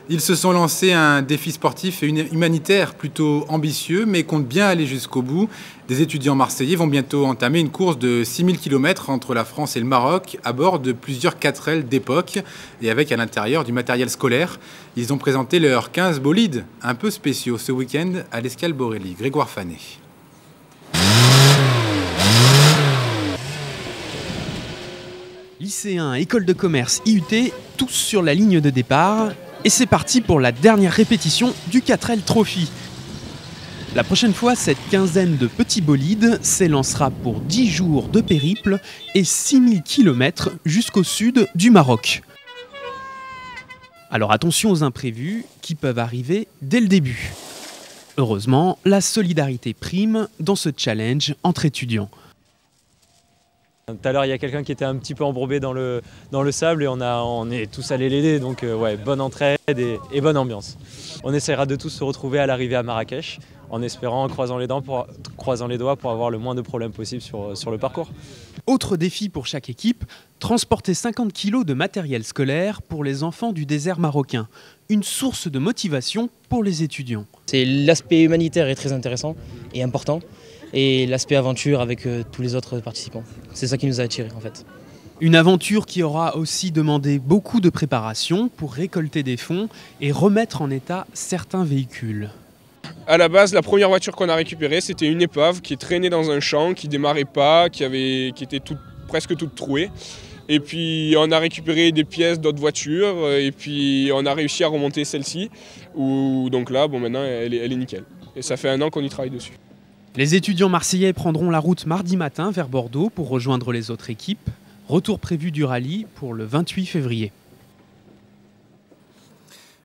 Ils se sont lancés un défi sportif et humanitaire plutôt ambitieux, mais comptent bien aller jusqu'au bout. Des étudiants marseillais vont bientôt entamer une course de 6000 km entre la France et le Maroc, à bord de plusieurs 4L d'époque et avec à l'intérieur du matériel scolaire. Ils ont présenté leurs 15 bolides un peu spéciaux ce week-end à l'Escale Borelli. Grégoire Fanet. Lycéens, école de commerce, IUT, tous sur la ligne de départ. Et c'est parti pour la dernière répétition du 4L Trophy. La prochaine fois, cette quinzaine de petits bolides s'élancera pour 10 jours de périple et 6000 km jusqu'au sud du Maroc. Alors attention aux imprévus qui peuvent arriver dès le début. Heureusement, la solidarité prime dans ce challenge entre étudiants. Tout à l'heure, il y a quelqu'un qui était un petit peu embourbé dans le sable et on est tous allés l'aider, donc ouais, bonne entraide et bonne ambiance. On essaiera de tous se retrouver à l'arrivée à Marrakech, en espérant, croisant les doigts pour avoir le moins de problèmes possible sur le parcours. Autre défi pour chaque équipe, transporter 50 kg de matériel scolaire pour les enfants du désert marocain. Une source de motivation pour les étudiants. L'aspect humanitaire est très intéressant et important. Et l'aspect aventure avec tous les autres participants. C'est ça qui nous a attirés en fait. Une aventure qui aura aussi demandé beaucoup de préparation pour récolter des fonds et remettre en état certains véhicules. À la base, la première voiture qu'on a récupérée, c'était une épave qui traînait dans un champ, qui démarrait pas, qui était presque toute trouée. Et puis on a récupéré des pièces d'autres voitures et puis on a réussi à remonter celle-ci. Donc là, bon, maintenant elle est nickel. Et ça fait 1 an qu'on y travaille dessus. Les étudiants marseillais prendront la route mardi matin vers Bordeaux pour rejoindre les autres équipes. Retour prévu du rallye pour le 28 février.